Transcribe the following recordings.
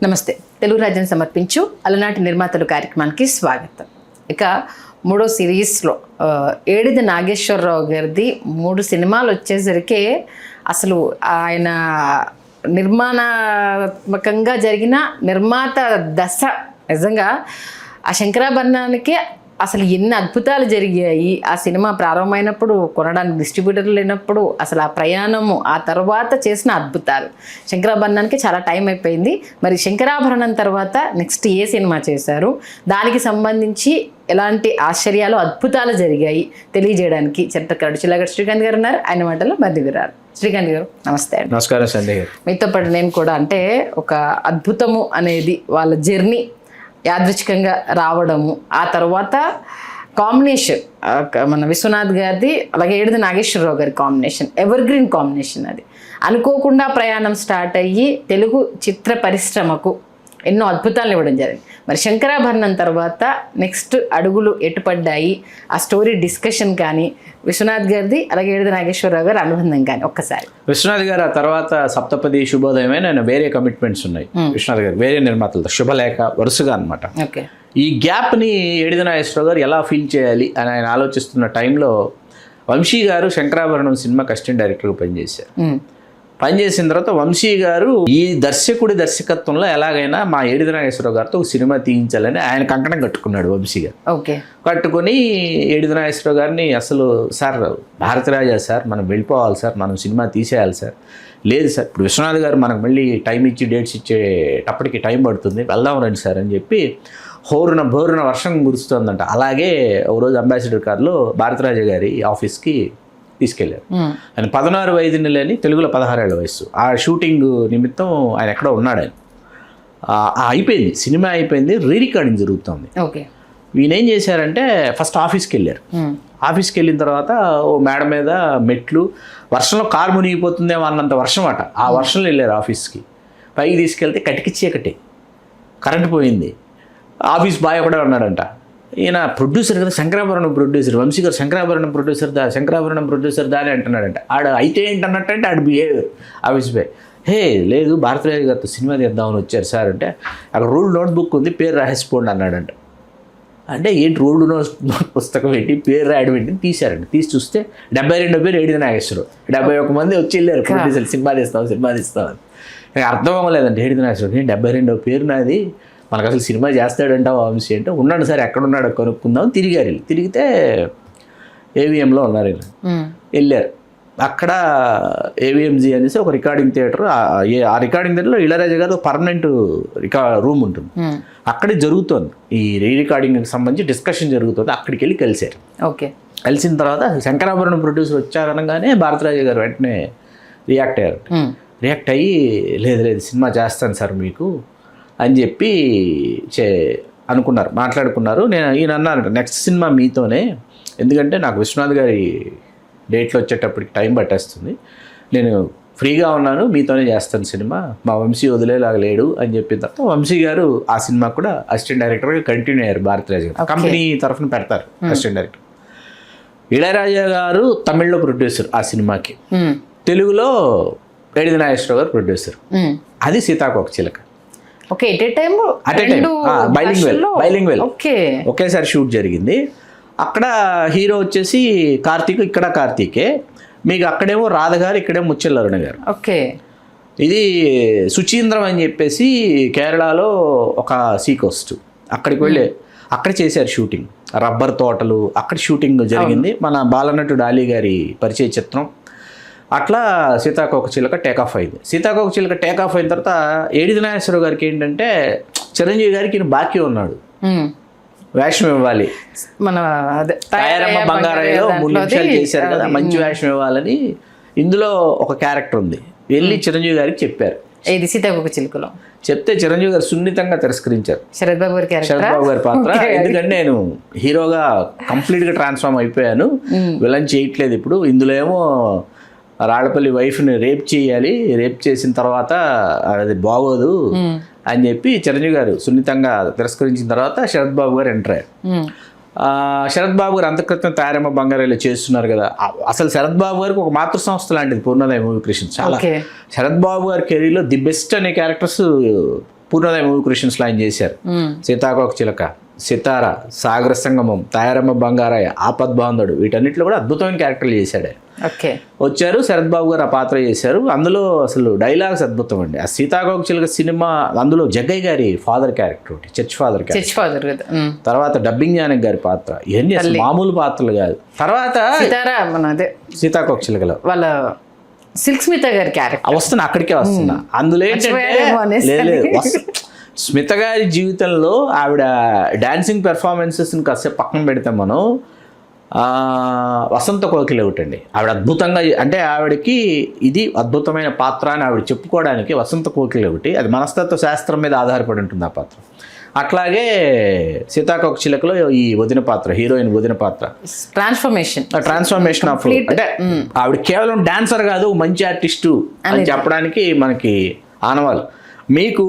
నమస్తే. తెలుగు రాజ్యం సమర్పించు అలనాటి నిర్మాతలు కార్యక్రమానికి స్వాగతం. ఇక మూడో సిరీస్లో ఏడిది నాగేశ్వరరావు గారిది 3 సినిమాలు వచ్చేసరికి అసలు ఆయన నిర్మాణాత్మకంగా జరిగిన నిర్మాత దశ నిజంగా ఆ శంకరాభరణానికి అసలు ఎన్ని అద్భుతాలు జరిగాయి. ఆ సినిమా ప్రారంభమైనప్పుడు కొనడానికి డిస్ట్రిబ్యూటర్లు లేనప్పుడు అసలు ఆ ప్రయాణము, ఆ తర్వాత చేసిన అద్భుతాలు. శంకరాభరణానికి చాలా టైం అయిపోయింది. మరి శంకరాభరణం తర్వాత నెక్స్ట్ ఏ సినిమా చేశారు, దానికి సంబంధించి ఎలాంటి ఆశ్చర్యాలు, అద్భుతాలు జరిగాయి తెలియజేయడానికి చిత్రకారుడు చిల్లగడ్డ శ్రీకాంత్ గారు ఉన్నారు. ఆయన మాటల్లో బద్ది విరారు. శ్రీకాంత్ గారు నమస్తే అండి. నమస్కారం సంజయ్ గారు. మీతో పాటు నేను కూడా అంటే ఒక అద్భుతము అనేది వాళ్ళ జర్నీ యాదృచ్ఛికంగా రావడము, ఆ తర్వాత కాంబినేషన్ మన విశ్వనాథ్ గారిది అలాగే ఏడిది నాగేశ్వరరావు గారి కాంబినేషన్ ఎవర్ గ్రీన్ కాంబినేషన్. అది అనుకోకుండా ప్రయాణం స్టార్ట్ అయ్యి తెలుగు చిత్ర పరిశ్రమకు ఎన్నో అద్భుతాలు ఇవ్వడం జరిగింది. మరి శంకరాభరణం తర్వాత నెక్స్ట్ అడుగులు ఎటుపడ్డాయి, ఆ స్టోరీ డిస్కషన్ కానీ, విశ్వనాథ్ గారిది అలాగే ఏడిది నాగేశ్వరరావు గారి అనుబంధం కానీ ఒక్కసారి. విశ్వనాథ్ గారు ఆ తర్వాత సప్తపది శుభోదయమే నేను వేరే కమిట్మెంట్స్ ఉన్నాయి. విశ్వనాథ్ గారు వేరే నిర్మాతలతో శుభలేఖ వరుసగా అనమాట. ఓకే, ఈ గ్యాప్ని ఏడిది నాగేశ్వరరావు గారు ఎలా ఫీల్ చేయాలి అని ఆయన ఆలోచిస్తున్న టైంలో వంశీ గారు శంకరాభరణం సినిమాకి అసిస్టెంట్ డైరెక్టర్గా పనిచేశారు. పనిచేసిన తర్వాత వంశీ గారు ఈ దర్శకుడి దర్శకత్వంలో ఎలాగైనా మా ఏడిది నాగేశ్వరరావు గారితో ఒక సినిమా తీయించాలని ఆయన కంకణం కట్టుకున్నాడు వంశీ గారు. ఓకే, కట్టుకొని ఏడిది నాగేశ్వరరావు గారిని అసలు సార్ భారతరాజా సార్ మనం వెళ్ళిపోవాలి సార్, మనం సినిమా తీసేయాలి సార్. లేదు సార్, ఇప్పుడు విశ్వనాథ్ గారు మనకు మళ్ళీ టైం ఇచ్చి డేట్స్ ఇచ్చేటప్పటికి టైం పడుతుంది, వెళ్దాం రండి సార్ అని చెప్పి బోరున వర్షం కురుస్తుందంట. అలాగే ఒకరోజు అంబాసిడర్ కార్లో భారతరాజా గారి ఆఫీస్కి తీసుకెళ్ళారు. ఆయన 16 వయసు నెలని తెలుగులో 16 ఏళ్ల వయసు. ఆ షూటింగ్ నిమిత్తం ఆయన ఎక్కడో ఉన్నాడు. ఆయన అయిపోయింది, సినిమా అయిపోయింది, రీ రికార్డింగ్ జరుగుతుంది. ఓకే, ఈయన ఏం చేశారంటే ఫస్ట్ ఆఫీస్కి వెళ్ళారు. ఆఫీస్కి వెళ్ళిన తర్వాత ఓ మేడ మీద మెట్లు, వర్షంలో కారు మునిగిపోతుందేమో అన్నంత వర్షం అట. ఆ వర్షంలో వెళ్ళారు ఆఫీస్కి. పైకి తీసుకెళ్తే కటికి చీకటి, కరెంట్ పోయింది. ఆఫీస్ బాయ్ ఒకడే ఉన్నాడంట. ఈయన ప్రొడ్యూసర్ కదా, శంకరాభరణం ప్రొడ్యూసర్, వంశీ గారు శంకరాభరణం ప్రొడ్యూసర్ దా అని అంటున్నాడంట. ఆడు అయితే ఏంటన్నట్టంటే ఆడు బిహేవియర్ ఆఫీస్ బాయ్, హే లేదు భారతరాజు గారితో సినిమా తీద్దామని వచ్చారు సార్ అంటే, అక్కడ రూల్ నోట్బుక్ ఉంది, పేరు రాసేసుకోండి అన్నాడంట. అంటే ఏంటి రూల్ నోట్ పుస్తకం ఏంటి, పేరు రాయడం ఏంటి తీశారండి. తీసి చూస్తే 72వ పేరు ఏడిది నాగేశ్వరరావు. 71 మంది వచ్చి వెళ్ళారు ప్రొడ్యూసర్, సినిమా తీస్తాం అని. నాకు అర్థం అవ్వలేదండి. ఏడిది నాగేశ్వరరావు 72వ పేరు నాది, మనకు అసలు సినిమా చేస్తాడంటావు వంశీ అంటే, ఉన్నాడు సార్ ఎక్కడున్నాడో కనుక్కుందాం. తిరిగితే ఏవిఎంలో ఉన్నారు. వెళ్ళారు. అక్కడ ఏవిఎంజీ అనేసి ఒక రికార్డింగ్ థియేటర్, ఆ రికార్డింగ్ థియేటర్లో ఇళయరాజా గారు పర్మనెంట్ రూమ్ ఉంటుంది. అక్కడే జరుగుతుంది ఈ రీ రికార్డింగ్కి సంబంధించి డిస్కషన్ జరుగుతుంది. అక్కడికి వెళ్ళి కలిశారు. ఓకే, కలిసిన తర్వాత శంకరాభరణం ప్రొడ్యూసర్ వచ్చారనగానే భారతరాజా గారు వెంటనే రియాక్ట్ అయ్యారు. రియాక్ట్ అయ్యి లేదు సినిమా చేస్తాను సార్ మీకు అని చెప్పి మాట్లాడుకున్నారు. ఈయన అన్నారంట నెక్స్ట్ సినిమా మీతోనే, ఎందుకంటే నాకు విశ్వనాథ్ గారి డేట్లు వచ్చేటప్పటికి టైం పట్టేస్తుంది, నేను ఫ్రీగా ఉన్నాను, మీతోనే చేస్తాను సినిమా, మా వంశీ వదిలేలాగా లేడు అని చెప్పిన తర్వాత వంశీ గారు ఆ సినిమా కూడా అసిస్టెంట్ డైరెక్టర్గా కంటిన్యూ అయ్యారు. భారతరాజు గారు కంపెనీ తరఫున పెడతారు అసిస్టెంట్ డైరెక్టర్. ఇళయరాజా గారు తమిళ్లో ప్రొడ్యూసర్ ఆ సినిమాకి, తెలుగులో ఏడిది నాగేశ్వరరావు గారు ప్రొడ్యూసర్. అది సీతాకోక చిలక. ఓకే, బైలింగ్వెల్ ఒకేసారి షూట్ జరిగింది. అక్కడ హీరో వచ్చేసి కార్తీక్, ఇక్కడ కార్తీకే. మీకు అక్కడేమో రాధ గారు, ఇక్కడేమో ముచ్చెల అరుణ గారు. ఓకే, ఇది సుచీంద్రం అని చెప్పేసి కేరళలో ఒక సీ కోస్ట్, అక్కడికి వెళ్ళి అక్కడ చేశారు షూటింగ్. రబ్బర్ తోటలు అక్కడ షూటింగ్ జరిగింది. మన బాలనటుడు అలీ గారి పరిచయ చిత్రం. అట్లా సీతాకోక చిలుక టేకాఫ్ అయింది. సీతాకోక చిలుక టేకాఫ్ అయిన తర్వాత ఏడిది నాగేశ్వరరావు గారికి ఏంటంటే చిరంజీవి గారికి ఈయన బాకీ ఉన్నాడు, వేషం ఇవ్వాలి. మన తాయారమ్మ బంగారాయిలో 3 నిమిషాలు చేశారు కదా, మంచి వేషం ఇవ్వాలని. ఇందులో ఒక క్యారెక్టర్ ఉంది, వెళ్ళి చిరంజీవి గారికి చెప్పారు. ఇది సీతాకోక చిలుకలో చెప్తే చిరంజీవి గారు సున్నితంగా తిరస్కరించారు శరత్ బాబు గారి పాత్ర. ఎందుకంటే నేను హీరోగా కంప్లీట్గా ట్రాన్స్ఫార్మ్ అయిపోయాను, విలన్ చేయట్లేదు ఇప్పుడు, ఇందులో ఏమో రాళ్లపల్లి వైఫ్ని రేప్ చేయాలి, రేప్ చేసిన తర్వాత అది బాగోదు అని చెప్పి చిరంజీవి గారు సున్నితంగా తిరస్కరించిన తర్వాత శరత్ బాబు గారు ఎంటర్ అయ్యారు. శరత్ బాబు గారు అంతక్రితం తాయారమ్మ బంగారాయిలో చేస్తున్నారు కదా. అసలు శరత్ బాబు గారికి ఒక మాతృ సంస్థ లాంటిది పూర్ణోదయ మూవీ క్రియేషన్. చాలా శరత్ బాబు గారి కెరీర్లో ది బెస్ట్ అనే క్యారెక్టర్స్ పూర్ణోదయ మూవీ క్రియేషన్స్లో ఆయన చేశారు. సీతాకోక చిలక, సితార, సాగర సంగమం, తాయారమ్మ బంగారాయ, ఆపద్బాంధుడు, వీటన్నిటిలో కూడా అద్భుతమైన క్యారెక్టర్లు చేశాడు. ఓకే, వచ్చారు శరత్ బాబు గారు ఆ పాత్ర చేశారు. అందులో అసలు డైలాగ్స్ అద్భుతం అండి. ఆ సీతాకోక చిలక సినిమా, అందులో జగ్గయ్య గారి ఫాదర్ క్యారెక్టర్ ఒకటి, చర్చ్ ఫాదర్ క్యారెక్టర్, తర్వాత డబ్బింగ్ జానకి గారి పాత్ర, ఇవన్నీ అసలు మామూలు పాత్రలు కాదు. తర్వాత సీతాకోక చిలకలో వాళ్ళ సిల్క్ స్మిత గారి క్యారెక్టర్ వస్తున్నా, అక్కడికే వస్తున్నా. అందులో ఏంటంటే స్మిత గారి జీవితంలో ఆవిడ డాన్సింగ్ పెర్ఫార్మెన్సెస్ని కాసేపు పక్కన పెడితే మనం వసంత కోకిల ఒకటండి. ఆవిడ అద్భుతంగా, అంటే ఆవిడకి ఇది అద్భుతమైన పాత్ర అని ఆవిడ చెప్పుకోవడానికి వసంత కోకిల ఒకటి. అది మనస్తత్వ శాస్త్రం మీద ఆధారపడి ఉంటుంది ఆ పాత్ర. అట్లాగే సీతాకోక చిలకలో ఈ వదిన పాత్ర, హీరోయిన్ వదిన పాత్ర, ట్రాన్స్ఫర్మేషన్ ఆఫ్, అంటే ఆవిడ కేవలం డాన్సర్ కాదు, మంచి ఆర్టిస్టు అని చెప్పడానికి మనకి ఆనవాళ్ళు. మీకు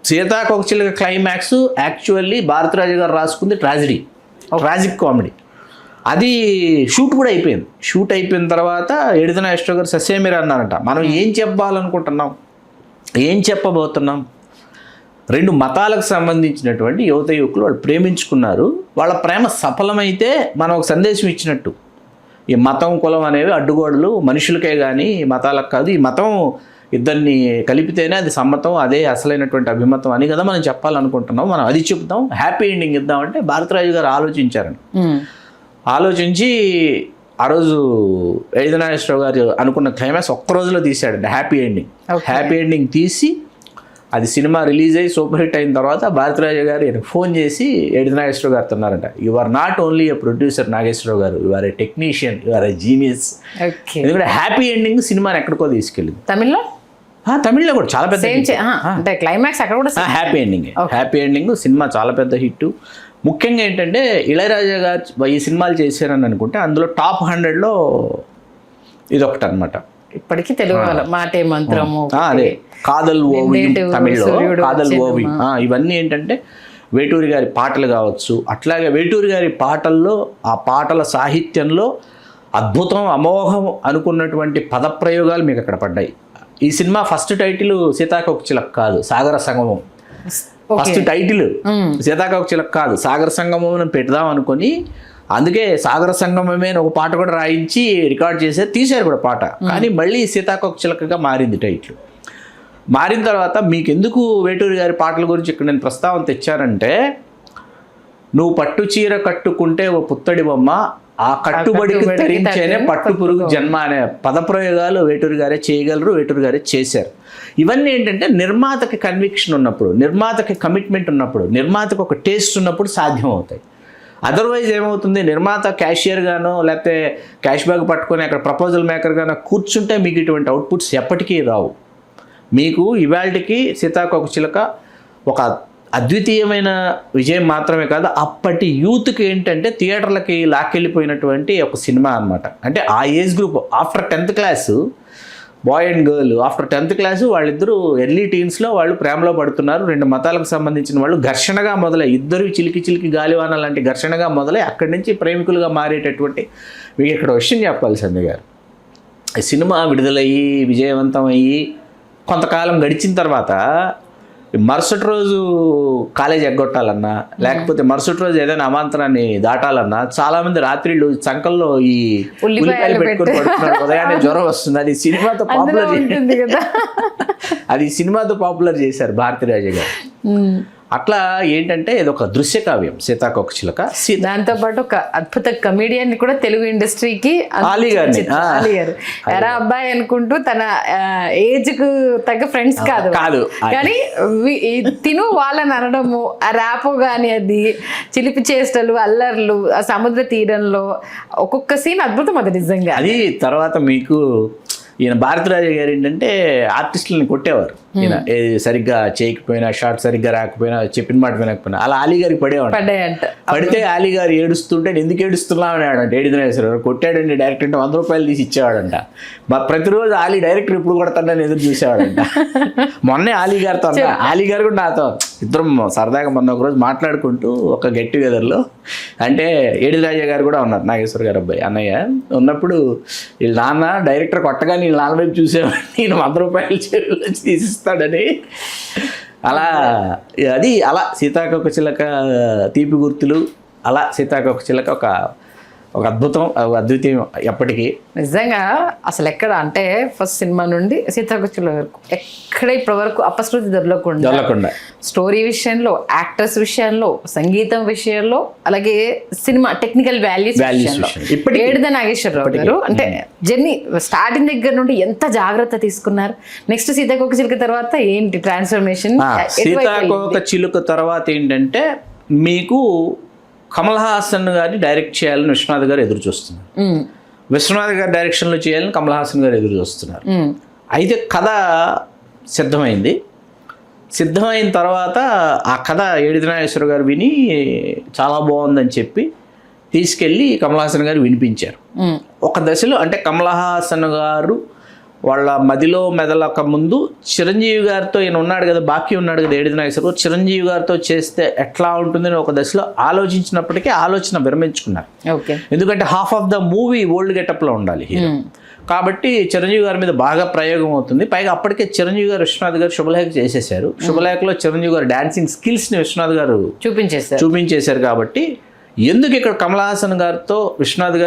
సీతాకోక చిలక క్లైమాక్స్ యాక్చువల్లీ భారతరాజు గారు రాసుకుంది ట్రాజిక్ కామెడీ. అది షూట్ కూడా అయిపోయింది. షూట్ అయిపోయిన తర్వాత ఎడిద నాగేశ్వరరావు గారు ససేమిరా అన్నారంట, మనం ఏం చెప్పాలనుకుంటున్నాం, ఏం చెప్పబోతున్నాం. రెండు మతాలకు సంబంధించినటువంటి యువత యువకులు వాళ్ళు ప్రేమించుకున్నారు, వాళ్ళ ప్రేమ సఫలమైతే మనం ఒక సందేశం ఇచ్చినట్టు. ఈ మతం కులం అనేవి అడ్డుగోడలు, మనుషులకే కానీ మతాలకు కాదు. ఈ మతం ఇద్దరిని కలిపితేనే అది సమ్మతం, అదే అసలైనటువంటి అభిమతం అని కదా మనం చెప్పాలనుకుంటున్నాం. మనం అది చెప్తాం, హ్యాపీ ఎండింగ్ ఇద్దామంటే భారతరాజు గారు ఆలోచించారండి. ఆలోచించి ఆ రోజు ఎడిద నాగేశ్వరరావు గారు అనుకున్న క్లైమాక్స్ ఒక్క రోజులో తీశాడండి హ్యాపీ ఎండింగ్ తీసి అది సినిమా రిలీజ్ అయ్యి సూపర్ హిట్ అయిన తర్వాత భారతరాజు గారు ఫోన్ చేసి ఎడిద నాగేశ్వరరావు గారు అన్నారంట, you are not only a producer Nageswararao గారు, you are a technician, you are a genius. ఎందుకంటే హ్యాపీ ఎండింగ్ సినిమాని ఎక్కడికో తీసుకెళ్ళింది. తమిళ్లో కూడా చాలా పెద్ద క్లైమాక్స్ అక్కడ కూడా హ్యాపీ ఎండింగ్ సినిమా చాలా పెద్ద హిట్. ముఖ్యంగా ఏంటంటే ఇళయరాజా గారు ఈ సినిమాలు చేశారని అనుకుంటే అందులో టాప్ 100లో ఇదొకటి అనమాట. ఇప్పటికీ తెలుగు మాటే మంత్రము, అదే కాదల్ ఓవియం, తమిళ్లో కాదల్ ఓవియం, ఇవన్నీ ఏంటంటే వేటూరి గారి పాటలు కావచ్చు. అట్లాగే వేటూరి గారి పాటల్లో, ఆ పాటల సాహిత్యంలో అద్భుతం, అమోఘం అనుకున్నటువంటి పదప్రయోగాలు మీకు అక్కడ పడ్డాయి. ఈ సినిమా ఫస్ట్ టైటిల్ సీతాకోక చిలక కాదు, సాగర సంగమం. ఫస్ట్ టైటిల్ సీతాకోక చిలక కాదు, సాగర సంగమం అని పెడదాం అనుకొని, అందుకే సాగర సంగమమే అని ఒక పాట కూడా రాయించి రికార్డ్ చేశారు, తీశారు కూడా పాట. కానీ మళ్ళీ సీతాకోక చిలకగా మారింది టైటిల్. మారిన తర్వాత మీకు ఎందుకు వేటూరి గారి పాటల గురించి ఇక్కడ నేను ప్రస్తావన తెచ్చానంటే, నువ్వు పట్టు చీర కట్టుకుంటే ఓ పుత్తడి బొమ్మ, ఆ కట్టుబడికి ధరించేనే పట్టు పురుగు జన్మ అనే పదప్రయోగాలు వేటూరి గారే చేయగలరు, వేటూరి గారే చేశారు. ఇవన్నీ ఏంటంటే నిర్మాతకి కన్విక్షన్ ఉన్నప్పుడు, నిర్మాతకి కమిట్మెంట్ ఉన్నప్పుడు, నిర్మాతకు ఒక టేస్ట్ ఉన్నప్పుడు సాధ్యం అవుతాయి. అదర్వైజ్ ఏమవుతుంది, నిర్మాత క్యాషియర్ గానో లేకపోతే క్యాష్ బ్యాగ్ పట్టుకొని అక్కడ ప్రపోజల్ మేకర్ గానో కూర్చుంటే మీకు ఇటువంటి అవుట్పుట్స్ ఎప్పటికీ రావు. మీకు ఇవాళకి సీతాకోక చిలక ఒక అద్వితీయమైన విజయం మాత్రమే కాదు, అప్పటి యూత్కి ఏంటంటే థియేటర్లకి లాక్కెళ్ళిపోయినటువంటి ఒక సినిమా అనమాట. అంటే ఆ age group after 10th class, boy and girl after 10th class, వాళ్ళిద్దరూ ఎర్లీ టీన్స్లో వాళ్ళు ప్రేమలో పడుతున్నారు. రెండు మతాలకు సంబంధించిన వాళ్ళు ఘర్షణగా మొదలై, ఇద్దరు చిలికి చిలికి గాలివాన లాంటి ఘర్షణగా మొదలై అక్కడి నుంచి ప్రేమికులుగా మారేటటువంటి, మీకు ఇక్కడ విషయం చెప్పాలి సంజయ్ గారు, ఈ సినిమా విడుదలయ్యి విజయవంతం అయ్యి కొంతకాలం గడిచిన తర్వాత మరుసటి రోజు కాలేజ్ ఎగ్గొట్టాలన్నా, లేకపోతే మరుసటి రోజు ఏదైనా అమాంతరాన్ని దాటాలన్నా చాలామంది రాత్రిళ్ళు చంకల్లో ఈ ఉల్లిపాయలు పెట్టుకొని పడుతున్నారు, ఉదయాన్నే జ్వరం వస్తుంది. అది సినిమాతో పాపులర్ చేశారు భారతీరాజు గారు. అట్లా ఏంటంటే ఇది ఒక దృశ్య కావ్యం సీతాకోక చిలక. దాంతోపాటు ఒక అద్భుత కమీడియన్ కూడా తెలుగు ఇండస్ట్రీకి, ఆలీ గారు ఎరా అబ్బాయి అనుకుంటూ తన ఏజ్ కు తగ్గ ఫ్రెండ్స్ కాదు కానీ తిను వాళ్ళని అనడము, ఆ ర్యాపో కానీ, అది చిలిపి చేష్టలు, అల్లర్లు, ఆ సముద్ర తీరంలో ఒక్కొక్క సీన్ అద్భుతం. అది నిజంగా అది. తర్వాత మీకు ఈయన భారతరాజు గారు ఏంటంటే ఆర్టిస్టులను కొట్టేవారు. ఈయన సరిగ్గా చేయకపోయినా, షార్ట్ సరిగ్గా రాకపోయినా, చెప్పిన మాట వినకపోయినా అలా ఆలీ గారికి పడేవాడు. పడితే ఆలీ గారు ఏడుస్తుంటే ఎందుకు ఏడుస్తున్నావు అన్నాడంట ఎడిద నాగేశ్వరరావు. కొట్టాడండి డైరెక్టర్ అంటే 100 రూపాయలు తీసి ఇచ్చేవాడంట. ప్రతిరోజు ఆలీ డైరెక్టర్ ఇప్పుడు కొడతాడని ఎదురు చూసేవాడంట. మొన్నే ఆలీ గారితో అన్నా, ఆలీ గారు కూడా నాతో ఇద్దరం సరదాగా మొన్న ఒకరోజు మాట్లాడుకుంటూ ఒక గెట్ టుగెదర్లో, అంటే ఎడిద రాజా గారు కూడా ఉన్నారు, నాగేశ్వర గారు అబ్బాయి అన్నయ్య ఉన్నప్పుడు, వీళ్ళ నాన్న డైరెక్టర్ కొట్టగా నేను నాన్న వైపు చూసేవాడిని, నేను 100 రూపాయలు చెరువులో తీసిస్తాడని అలా అది అలా సీతాకోక చిలక తీపి గుర్తులు, అలా సీతాకోక చిలక ఒక అద్భుతం, అద్వితీయం ఎప్పటికీ. నిజంగా అసలు ఎక్కడ అంటే ఫస్ట్ సినిమా నుండి సీతాకోకచిలుక వరకు ఎక్కడ ఇప్పటి వరకు అపశృతి దొరకకుండా స్టోరీ విషయంలో, యాక్టర్స్ విషయంలో, సంగీతం విషయంలో, అలాగే సినిమా టెక్నికల్ వాల్యూస్ విషయంలో ఏడిద నాగేశ్వరరావు గారు అంటే జర్నీ స్టార్టింగ్ దగ్గర నుండి ఎంత జాగ్రత్త తీసుకున్నారు. నెక్స్ట్ సీతాకోక చిలుక తర్వాత ఏంటి ట్రాన్స్ఫర్మేషన్? సీతాకోక చిలుక తర్వాత ఏంటంటే మీకు కమల్ హాసన్ గారిని డైరెక్ట్ చేయాలని విశ్వనాథ్ గారు ఎదురు చూస్తున్నారు. విశ్వనాథ్ గారి డైరెక్షన్లో చేయాలని కమల్ హాసన్ గారు ఎదురు చూస్తున్నారు. అయితే కథ సిద్ధమైన తర్వాత ఆ కథ ఏడిది నాగేశ్వర గారు విని చాలా బాగుందని చెప్పి తీసుకెళ్ళి కమల్ హాసన్ గారు వినిపించారు. ఒక దశలో అంటే కమల్ హాసన్ గారు వాళ్ళ మదిలో మెదలక ముందు చిరంజీవి గారితో ఈయన ఉన్నాడు కదా, బాకీ ఉన్నాడు కదా ఏడిది నాగేశ్వర, చిరంజీవి గారితో చేస్తే ఎట్లా ఉంటుందని ఒక దశలో ఆలోచించినప్పటికీ ఆలోచన విరమించుకున్నారు. ఎందుకంటే half of the movie old గెటప్లో ఉండాలి హీరో కాబట్టి చిరంజీవి గారి మీద బాగా ప్రయోగం అవుతుంది. పైగా అప్పటికే చిరంజీవి గారు విశ్వనాథ్ గారు శుభలేఖ చేసేసారు. శుభలేఖలో చిరంజీవి గారు డాన్సింగ్ స్కిల్స్ని విశ్వనాథ్ గారు చూపించేశారు కాబట్టి ఎందుకు ఇక్కడ కమల్ హాసన్ గారితో విశ్వనాథ్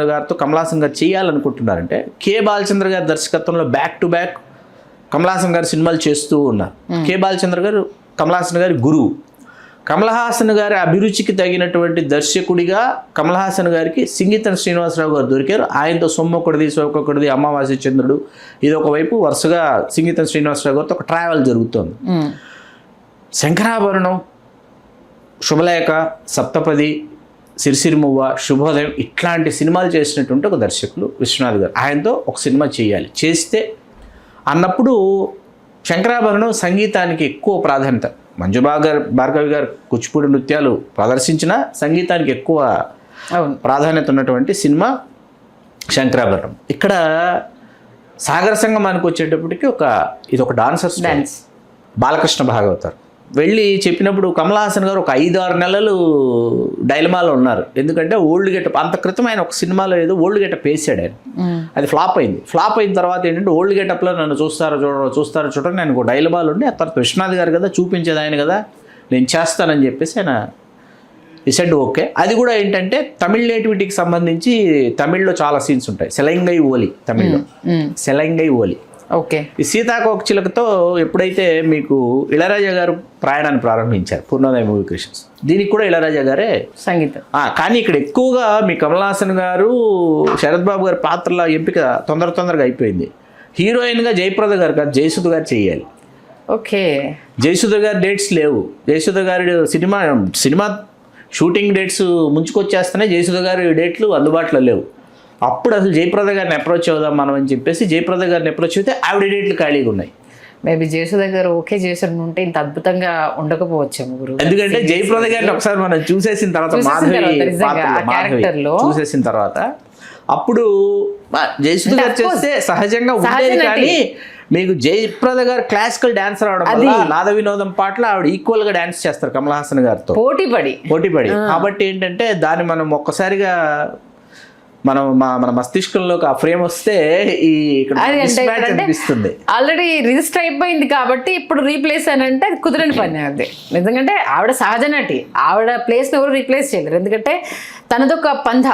గారితో కమల్ హాసన్ గారు చేయాలనుకుంటున్నారంటే కె బాలచంద్ర గారి దర్శకత్వంలో back to back Kamal Haasan గారు సినిమాలు చేస్తూ ఉన్నారు. కె బాలచంద్ర గారు కమల్ హాసన్ గారి గురువు. కమల్ హాసన్ గారి అభిరుచికి తగినటువంటి దర్శకుడిగా కమల్ హాసన్ గారికి సింగీతం శ్రీనివాసరావు గారు దొరికారు. ఆయనతో సొమ్మొక్కడిది, సోకొక్కడిది, అమావాస్య చంద్రుడు, ఇది ఒకవైపు వరుసగా సింగీతం శ్రీనివాసరావు గారితో ఒక ట్రావెల్ జరుగుతోంది. శంకరాభరణం, శుభలేఖ, సప్తపది, సిరిసిరిమువ్వ, శుభోదయం ఇట్లాంటి సినిమాలు చేసినటువంటి ఒక దర్శకులు విశ్వనాథ్ గారు. ఆయనతో ఒక సినిమా చేస్తే అన్నప్పుడు శంకరాభరణం సంగీతానికి ఎక్కువ ప్రాధాన్యత. మంజు భార్గవి గారు కూచిపూడి నృత్యాలు ప్రదర్శించిన సంగీతానికి ఎక్కువ ప్రాధాన్యత ఉన్నటువంటి సినిమా శంకరాభరణం. ఇక్కడ సాగర సంగమానికి వచ్చేటప్పటికి ఇది ఒక డాన్స్ బాలకృష్ణ భాగవతారు వెళ్ళి చెప్పినప్పుడు కమల్ హాసన్ గారు ఒక 5-6 నెలలు డైలమాలో ఉన్నారు. ఎందుకంటే ఓల్డ్ గెటప్ అంత క్రితం ఆయన ఒక సినిమాలో ఏదో ఓల్డ్ గెటప్ వేసాడు ఆయన, అది ఫ్లాప్ అయింది. ఫ్లాప్ అయిన తర్వాత ఏంటంటే ఓల్డ్ గెటప్లో నన్ను చూస్తారో చూడండి నేను ఒక డైలమాలో ఉండి ఆ తర్వాత విశ్వనాథ్ గారు కదా చూపించేది ఆయన కదా నేను చేస్తానని చెప్పేసి ఆయన డిసైడ్ ఓకే. అది కూడా ఏంటంటే తమిళ్ నేటివిటీకి సంబంధించి తమిళ్లో చాలా సీన్స్ ఉంటాయి. సెలంగై ఓలి తమిళ్లో సెలంగై ఓలి. ఓకే. ఈ సీతాకోక చిలుకతో ఎప్పుడైతే మీకు ఇళయరాజా గారు ప్రయాణాన్ని ప్రారంభించారు పూర్ణోదయ మూవీ క్రియేషన్స్, దీనికి కూడా ఇళయరాజా గారే సంగీతం. కానీ ఇక్కడ ఎక్కువగా మీ కమల్ హాసన్ గారు, శరత్ బాబు గారి పాత్రల ఎంపిక తొందరగా అయిపోయింది. హీరోయిన్గా జయప్రద గారు కాదు జయసుధ గారు చేయాలి. ఓకే. జయసుధ గారి డేట్స్ లేవు. జయసుధ గారి సినిమా షూటింగ్ డేట్స్ ముంచుకొచ్చేస్తేనే జయసుధ గారి డేట్లు అందుబాటులో లేవు. అప్పుడు అసలు జయప్రద గారిని అప్రోచ్ అవుదాం మనం అని చెప్పేసి జయప్రద గారిని అప్రోచ్ అయితే ఆవిడ డేట్లు ఖాళీగా ఉన్నాయి. మేబీ జయసుధ గారు ఓకే చేసిన ఉంటే ఇంత అద్భుతంగా ఉండకపోవచ్చేమో గురు. ఎందుకంటే జయప్రద గారిని ఒకసారి మనం చూసేసిన తర్వాత చూసేసిన తర్వాత అప్పుడు జయసుధ గారు చేస్తే సహజంగా ఉండేది. కానీ మీకు జయప్రద గారు క్లాసికల్ డాన్సర్ అవడం వల్ల నాద వినోదం పాటలు ఆవిడ ఈక్వల్ గా డాన్స్ చేస్తారు కమల్ హాసన్ గారితో పోటీపడి. కాబట్టి ఏంటంటే దాన్ని మనం ఒక్కసారిగా మన మస్తిష్కంలోకి ఆ ఫ్రేమ్ వస్తే అనిపిస్తుంది. ఆల్రెడీ రిజిస్టర్ అయిపోయింది కాబట్టి ఇప్పుడు రీప్లేస్ అని అంటే అది కుదరని పని. అది ఎందుకంటే ఆవిడ సహజ నటి, ఆవిడ ప్లేస్ ని ఎవరు రీప్లేస్ చేయలేరు. ఎందుకంటే తనదొక పంధ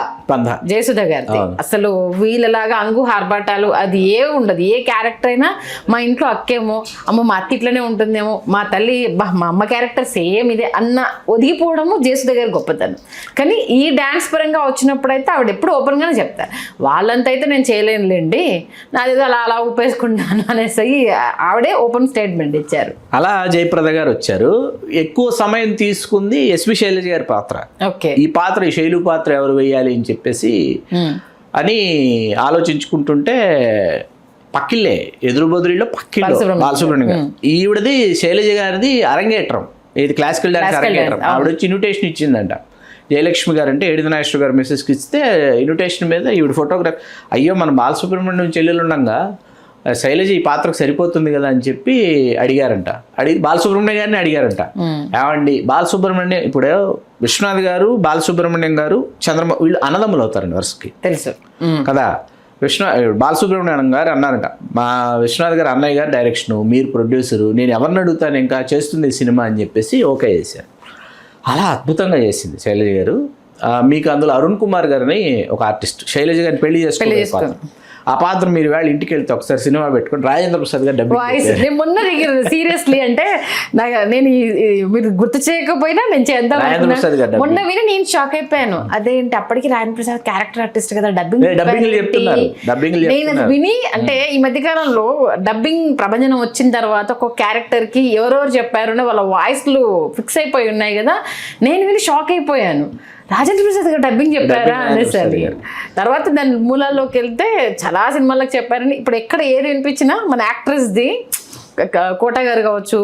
జయసుధ గారిది. అసలు వీళ్ళలాగా అంగు హార్బాటాలు అది ఉండదు. ఏ క్యారెక్టర్ అయినా మా ఇంట్లో అక్కేమో అమ్మ మా అత్త ఇట్లనే ఉంటుందేమో, మా తల్లి మా అమ్మ క్యారెక్టర్ సేమ్ ఇదే అన్న ఒదిగిపోవడము జయసుధ గారి గొప్పతనం. కానీ ఈ డాన్స్ పరంగా వచ్చినప్పుడైతే ఆవిడ ఎప్పుడు ఓపెన్ గానే చెప్తారు, వాళ్ళంతా అయితే నేను చేయలేనులేండి, నాదేదో అలా ఊపేసుకుంటాను అనేసి ఆవిడే ఓపెన్ స్టేట్మెంట్ ఇచ్చారు. అలా జయప్రద గారు వచ్చారు. ఎక్కువ సమయం తీసుకుంది ఎస్వి శైలజ గారి పాత్ర. ఓకే. ఈ పాత్ర ఈ శైలు పాత్ర ఎవరు వేయాలి అని చెప్పేసి అని ఆలోచించుకుంటుంటే పక్కిళ్ళే ఎదురు బదురిలో బాలసుబ్రహ్మణ్యం గారు, ఈవిడది శైలజ గారిది అరంగేట్రం, ఇది క్లాసికల్ డాన్స్ అరంగేట్రం. ఆవిడ వచ్చి ఇన్విటేషన్ ఇచ్చిందంట. జయలక్ష్మి గారు అంటే ఏడిది నాగేశ్వర గారు మెసేజ్కి ఇస్తే ఇన్విటేషన్ మీద ఈవిడ ఫోటోగ్రాఫ్, అయ్యో మన బాలసుబ్రహ్మణ్యం చెల్లెలు ఉండగా శైలజ ఈ పాత్రకు సరిపోతుంది కదా అని చెప్పి అడిగారంట. బాలసుబ్రహ్మణ్యం గారిని అడిగారంట, ఏమండి బాలసుబ్రహ్మణ్యం ఇప్పుడు విశ్వనాథ్ గారు బాలసుబ్రహ్మణ్యం గారు వీళ్ళు అన్నదమ్ములు అవుతారండి వరుసకి, తెలుసు కదా. బాలసుబ్రహ్మణ్యం గారు అన్నారంట, మా విశ్వనాథ్ గారు అన్నయ్య గారు డైరెక్షను, మీరు ప్రొడ్యూసరు, నేను ఎవరిని అడుగుతాను ఇంకా చేస్తుంది సినిమా అని చెప్పేసి ఓకే చేశారు. అలా అద్భుతంగా చేసింది శైలజ గారు. మీకు అందులో అరుణ్ కుమార్ గారిని ఒక ఆర్టిస్ట్, శైలజ గారిని పెళ్లి చేసుకుని ఆ పాత్ర మీరు వేళ ఇంటికి వెళ్తే ఒకసారి సినిమా పెట్టుకుని రాజేంద్ర ప్రసాద్ గారు వాయిస్ నేను మొన్న సీరియస్లీ అంటే నేను మీరు గుర్తు చేయకపోయినా నేను చేద్దాం మొన్న విని నేను షాక్ అయిపోయాను. అదేంటి అప్పటికి రాజేంద్ర ప్రసాద్ క్యారెక్టర్ ఆర్టిస్ట్ కదా, డబ్బింగ్ నేను విని అంటే ఈ మధ్య కాలంలో డబ్బింగ్ ప్రభంజనం వచ్చిన తర్వాత ఒక క్యారెక్టర్ కి ఎవరెవరు చెప్పారు వాళ్ళ వాయిస్లు ఫిక్స్ అయిపోయి ఉన్నాయి కదా, నేను విని షాక్ అయిపోయాను. రాజేంద్ర ప్రసాద్ గారు డబ్బింగ్ చెప్పారా అనేసరి తర్వాత దాని మూలాల్లోకి వెళ్తే చాలా సినిమాలకు చెప్పారని. ఇప్పుడు ఎక్కడ ఏది వినిపించినా మన యాక్ట్రెస్ ది కోట గారు కావచ్చు,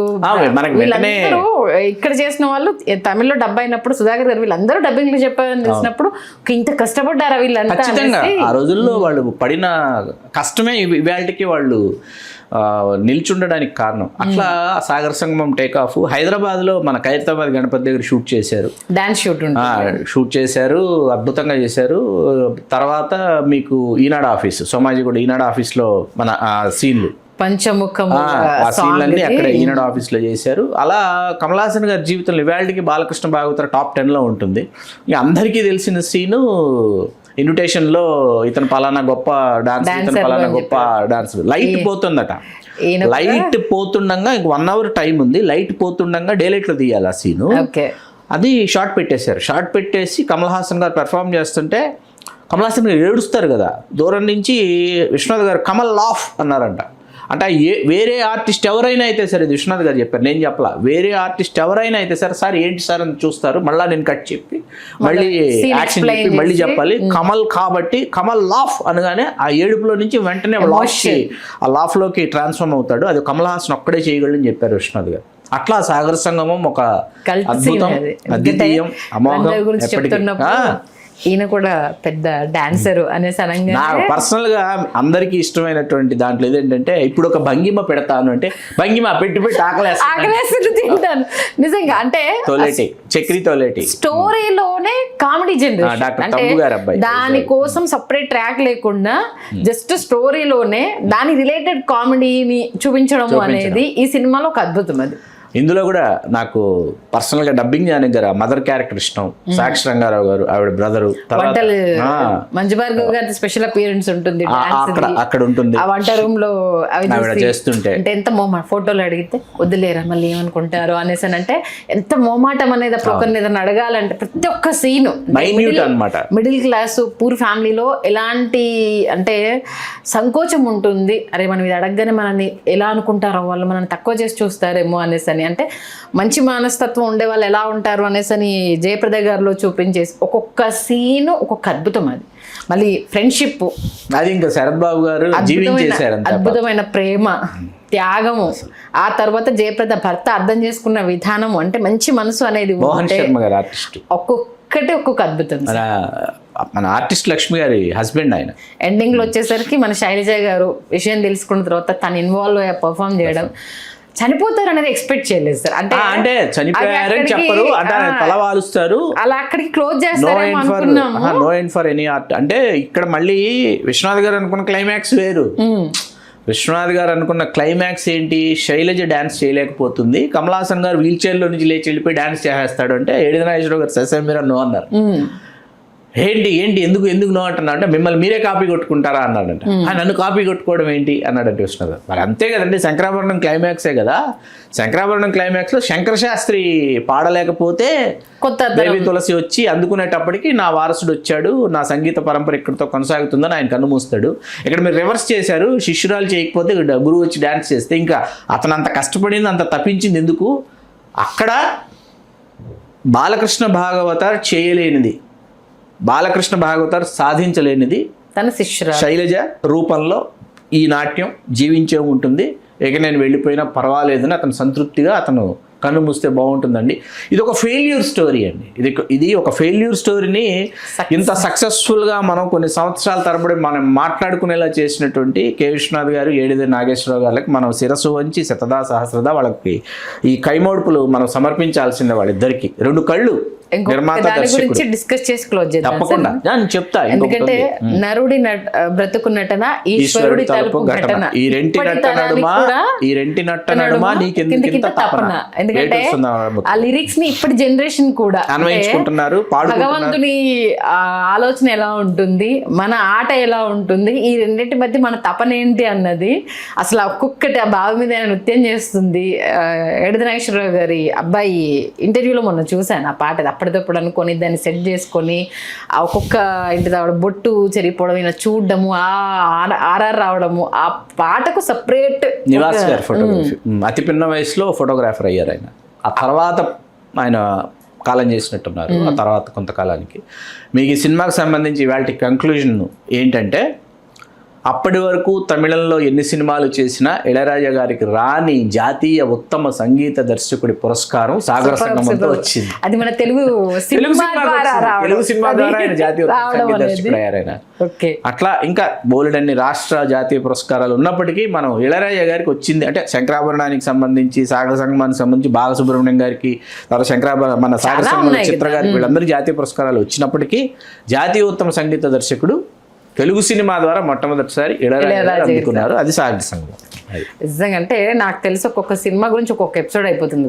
వీళ్ళందరూ ఇక్కడ చేసిన వాళ్ళు తమిళ్లో డబ్ అయినప్పుడు సుధాకర్ గారు వీళ్ళందరూ డబ్బింగ్ చెప్పారని తెలిసినప్పుడు ఇంత కష్టపడ్డారా వీళ్ళంతా. ఆ రోజుల్లో వాళ్ళు పడిన కష్టమే ఇవాళకి వాళ్ళు నిల్చుండడానికి కారణం. అట్లా సాగర సంగమం టేక్ ఆఫ్ హైదరాబాద్లో మన ఖైరతాబాద్ గణపతి దగ్గర షూట్ చేశారు, డాన్స్ షూట్ చేశారు, అద్భుతంగా చేశారు. తర్వాత మీకు ఈనాడు ఆఫీస్, సోమాజిగూడ ఈనాడు ఆఫీస్లో మన సీన్లు పంచముఖము ఆ సీన్లన్నీ అక్కడ ఈనాడు ఆఫీస్లో చేశారు. అలా కమల్ హాసన్ గారి జీవితంలో ఇవాళకి బాలకృష్ణ భాగవతర్ టాప్ 10లో ఉంటుంది. ఇక అందరికీ తెలిసిన సీను ఇన్విటేషన్లో ఇతను పలానా గొప్ప డాన్స్, ఇతను పలానా గొప్ప డాన్స్. లైట్ పోతుందట, లైట్ పోతుండగా 1 hour టైం ఉంది, లైట్ పోతుండగా డే లైట్లో తీయాలి ఆ సీను. అది షార్ట్ పెట్టేశారు. షార్ట్ పెట్టేసి కమల్ హాసన్ గారు పెర్ఫామ్ చేస్తుంటే కమల్ హాసన్ గారు ఏడుస్తారు కదా, దూరం నుంచి విశ్వనాథ్ గారు కమల్ లాఫ్ అన్నారంట. అంటే వేరే ఆర్టిస్ట్ ఎవరైనా అయితే సరే, విశ్వనాథ్ గారు చెప్పారు, నేను చెప్పలా, వేరే ఆర్టిస్ట్ ఎవరైనా అయితే సరే సార్ ఏంటి సార్ అని చూస్తారు, మళ్ళీ నేను కట్ చెప్పి మళ్ళీ యాక్షన్ చెప్పి మళ్ళీ చెప్పాలి. కమల్ కాబట్టి కమల్ లాఫ్ అనగానే ఆ ఏడుపులో నుంచి వెంటనే ఆ లాఫ్లోకి ట్రాన్స్ఫార్మ్ అవుతాడు. అది కమల్ హాసన్ ఒక్కడే చేయగలని చెప్పారు విశ్వనాథ్ గారు. అట్లా సాగర సంగమం ఒక అద్భుతం, అద్వితీయం, అమోఘం. ఈయన కూడా పెద్ద డాన్సర్ అనేసి అనగా పర్సనల్ గా అందరికి ఇష్టమైనటువంటి దాంట్లో ఏంటంటే ఇప్పుడు ఒక భంగిమ పెడతాను అంటే భంగిమ పెట్టి ఆకలేసి తింటాను నిజంగా. అంటే తోలేటి చక్రి తోలేటి స్టోరీలోనే కామెడీ జనరేషన్ అంటే దానికోసం సపరేట్ ట్రాక్ లేకుండా జస్ట్ స్టోరీలోనే దాని రిలేటెడ్ కామెడీని చూపించడం అనేది ఈ సినిమాలో ఒక అద్భుతం. అది ఇందులో కూడా నాకు పర్సనల్ గా డబ్బింగ్ దగ్గర మదర్ క్యారెక్టర్ ఇష్టం. సాక్షి రంగారావు గారు ఆవిడ బ్రదరు, మంజు భార్గవ్ గారి స్పెషల్ అపియరెన్స్ ఉంటుంది అక్కడ ఉంటుంది. ఆ వంట రూమ్ లో చేస్తుంటే అంటే ఎంత మోమాట, ఫోటోలు అడిగితే వద్దులేరా మళ్ళీ ఏమనుకుంటారు అనేసి అంటే ఎంత మోమాటం అనేది అప్పుడు ఒకరిని ఏదైనా అడగాలంటే ప్రతి ఒక్క సీను అనమాట. మిడిల్ క్లాస్ పూర్ ఫ్యామిలీలో ఎలాంటి అంటే సంకోచం ఉంటుంది, అరే మనం ఇది అడగగానే మనల్ని ఎలా అనుకుంటారో, వాళ్ళు మనల్ని తక్కువ చేసి చూస్తారేమో అనేసి అని, అంటే మంచి మనస్తత్వం ఉండే వాళ్ళు ఎలా ఉంటారు అనేసి అని జయప్రద గారిలో చూపించేసి ఒక్కొక్క సీను ఒక్కొక్క అద్భుతం. అది మళ్ళీ ఫ్రెండ్షిప్, అది ఇంకా శరత్ బాబు గారు అద్భుతమైన ప్రేమ, త్యాగము, ఆ తర్వాత జయప్రద భర్త అర్థం చేసుకున్న విధానము, అంటే మంచి మనసు అనేది ఒక్కొక్కటి ఒక్కొక్క అద్భుతం. మన ఆర్టిస్ట్ లక్ష్మి గారి హస్బెండ్ ఆయన. ఎండింగ్ లో వచ్చేసరికి మన శైలజ గారు విషయం తెలుసుకున్న తర్వాత తను ఇన్వాల్వ్ అయ్యి పర్ఫామ్ చేయడం, చనిపోతారు అనేది ఎక్స్పెక్ట్ చేయలేదు సార్. అంటే చనిపోయారని చెప్పరు, అంటే తల వాలుస్తారు, అలా అక్కడికి క్లోజ్ చేస్తారు. No end for any art. అంటే ఇక్కడ మళ్ళీ విశ్వనాథ్ గారు అనుకున్న క్లైమాక్స్ వేరు. విశ్వనాథ్ గారు అనుకున్న క్లైమాక్స్ ఏంటి, శైలజ డాన్స్ చేయలేకపోతుంది, కమల్ హాసన్ గారు వీల్ చైర్లో నుంచి లేచి వెళ్ళిపోయి డాన్స్ చేసేస్తాడు అంటే ఏడిద నాగేశ్వరరావు గారు ససే మీరు నో అన్నారు. ఏంటి ఎందుకు నో అంటున్నా అంటే మిమ్మల్ని మీరే కాపీ కొట్టుకుంటారా అన్నాడంట. నన్ను కాపీ కొట్టుకోవడం ఏంటి అన్నాడంటే విష్ణు. మరి అంతే కదండి, శంకరాభరణం క్లైమాక్సే కదా. శంకరాభరణం క్లైమాక్స్లో శంకర శాస్త్రి పాడలేకపోతే దేవి తులసి వచ్చి అందుకునేటప్పటికి నా వారసుడు వచ్చాడు, నా సంగీత పరంపర ఇక్కడితో కొనసాగుతుందని ఆయన కన్ను మూస్తాడు. ఇక్కడ మీరు రివర్స్ చేశారు, శిష్యురాలు చేయకపోతే గురువు వచ్చి డ్యాన్స్ చేస్తే ఇంకా అతను అంత కష్టపడింది అంత తప్పించింది ఎందుకు. అక్కడ బాలకృష్ణ భాగవతార్ చేయలేనిది, బాలకృష్ణ భాగవతార్ సాధించలేనిది తన శిష్యురాలు శైలజ రూపంలో ఈ నాట్యం జీవించే ఉంటుంది. ఇక నేను వెళ్ళిపోయినా పర్వాలేదని అతను సంతృప్తిగా అతను కన్ను మూస్తే బాగుంటుందండి. ఇది ఒక ఫెయిల్యూర్ స్టోరీ అండి. ఇది ఒక ఫెయిల్యూర్ స్టోరీని ఇంత సక్సెస్ఫుల్గా మనం కొన్ని సంవత్సరాల తరబడి మనం మాట్లాడుకునేలా చేసినటువంటి కె విశ్వనాథ్ గారు, ఏడిది నాగేశ్వరరావు గారికి మనం శిరస్సు వంచి శతదా సహస్రదా వాళ్ళకి ఈ కైమోడుపులు మనం సమర్పించాల్సిందే. వాళ్ళిద్దరికి 2 కళ్ళు ఇంకొక నిర్మాత, దాని దర్శకుడు. గురించి డిస్కస్ చేసి క్లోజ్ చేద్దాం తప్పకుండా నేను చెప్తా. ఎందుకంటే నరుడి బ్రతుకు నటన, ఈశ్వరుడి తలుపు ఘటన. ఈ రెంటి నట్ట నడుమ నీకెందుకింత తపన. ఎందుకంటే ఆ లిరిక్స్ ని ఇప్పటి జనరేషన్ కూడా అన్వయించుకుంటున్నారు, భగవంతుని ఆలోచన ఎలా ఉంటుంది, మన ఆట ఎలా ఉంటుంది, ఈ రెండింటి మధ్య మన తపన ఏంటి అన్నది అసలు ఒక్కొక్కటి ఆ బావి మీద నృత్యం చేస్తుంది. ఎడది నాగేశ్వరరావు గారి అబ్బాయి ఇంటర్వ్యూలో మొన్న చూశాను ఆ పాట. అప్పటిదప్పుడు అనుకొని దాన్ని సెట్ చేసుకొని ఆ ఒక్కొక్క ఇంటి రావడం, బొట్టు చెరిగిపోవడం, ఇలా చూడడము, ఆర్ఆర్ రావడము, ఆ పాటకు సపరేట్. నివాస్ గారు ఫోటోగ్రఫీ అతి పిన్న వయసులో ఫోటోగ్రాఫర్ అయ్యారు ఆయన. ఆ తర్వాత ఆయన కాలం చేసినట్టున్నారు. ఆ తర్వాత కొంతకాలానికి మీకు ఈ సినిమాకి సంబంధించి ఇవాళ కంక్లూజన్ ఏంటంటే, అప్పటి వరకు తమిళంలో ఎన్ని సినిమాలు చేసినా ఇళయరాజా గారికి రాని జాతీయ ఉత్తమ సంగీత దర్శకుడి పురస్కారం సాగర సంగమంతో వచ్చింది. అది మన తెలుగు సినిమా ద్వారా ఆయన జాతీయ సంగీత దర్శకుడు అయ్యారు ఆయన. అట్లా ఇంకా బోలెడన్ని రాష్ట్ర జాతీయ పురస్కారాలు ఉన్నప్పటికీ మనం ఇళయరాజా గారికి వచ్చింది అంటే శంకరాభరణానికి సంబంధించి, సాగర సంగమానికి సంబంధించి బాలసుబ్రహ్మణ్యం గారికి, తర్వాత మన సాగర సంగమ చిత్ర గారికి, వీళ్ళందరికీ జాతీయ పురస్కారాలు వచ్చినప్పటికీ జాతీయ ఉత్తమ సంగీత దర్శకుడు తెలుగు సినిమా ద్వారా మొట్టమొదటిసారి ఇళయరాజా అందుకున్నారు. అది సాగర సంగమం. నిజంగా అంటే నాకు తెలిసి ఒక్కొక్క సినిమా గురించి ఒక్కొక్క ఎపిసోడ్ అయిపోతుంది.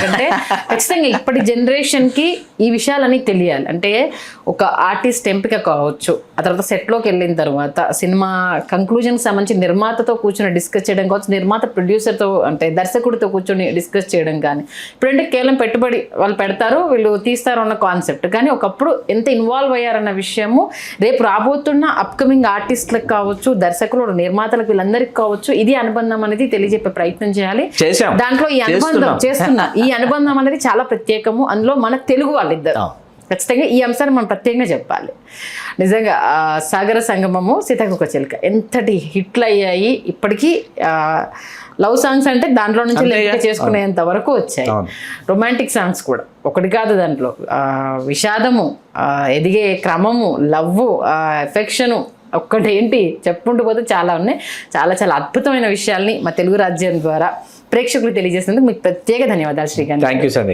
అంటే ఖచ్చితంగా ఇప్పటి జనరేషన్ కి ఈ విషయాలన్నీ తెలియాలి. అంటే ఒక ఆర్టిస్ట్ ఎంపిక కావచ్చు, ఆ తర్వాత సెట్లోకి వెళ్ళిన తర్వాత సినిమా కంక్లూజన్కి సంబంధించి నిర్మాతతో కూర్చొని డిస్కస్ చేయడం కావచ్చు, నిర్మాత ప్రొడ్యూసర్తో అంటే దర్శకుడితో కూర్చొని డిస్కస్ చేయడం కానీ. ఇప్పుడంటే కేవలం పెట్టుబడి వాళ్ళు పెడతారు, వీళ్ళు తీస్తారు అన్న కాన్సెప్ట్. కానీ ఒకప్పుడు ఎంత ఇన్వాల్వ్ అయ్యారన్న విషయము రేపు రాబోతున్న అప్కమింగ్ ఆర్టిస్టులకు కావచ్చు, దర్శకులు, నిర్మాతలకు, వీళ్ళందరికీ కావచ్చు ఇది అనుబంధం అనేది తెలియజెప్పే ప్రయత్నం చేయాలి. దాంట్లో ఈ అనుబంధం చేస్తున్నా ఈ అనుబంధం అనేది చాలా ప్రత్యేకము. అందులో మన తెలుగు వాళ్ళిద్దరు ఖచ్చితంగా ఈ అంశాన్ని మనం ప్రత్యేకంగా చెప్పాలి. నిజంగా సాగర సంగమము, సీతాకోక చిలుక ఎంతటి హిట్లు అయ్యాయి. ఇప్పటికీ లవ్ సాంగ్స్ అంటే దాంట్లో నుంచి లెక్క చేసుకునేంత వరకు వచ్చాయి. రొమాంటిక్ సాంగ్స్ కూడా ఒకటి కాదు, దాంట్లో విషాదము, ఎదిగే క్రమము, లవ్, ఎఫెక్షను, ఒక్కటేంటి చెప్పుకుంటూ పోతే చాలా ఉన్నాయి. చాలా చాలా అద్భుతమైన విషయాల్ని మా తెలుగు రాజ్యం ద్వారా ప్రేక్షకులు తెలియజేసినందుకు మీకు ప్రత్యేక ధన్యవాదాలు శ్రీకాంత్. Thank you Sandhya.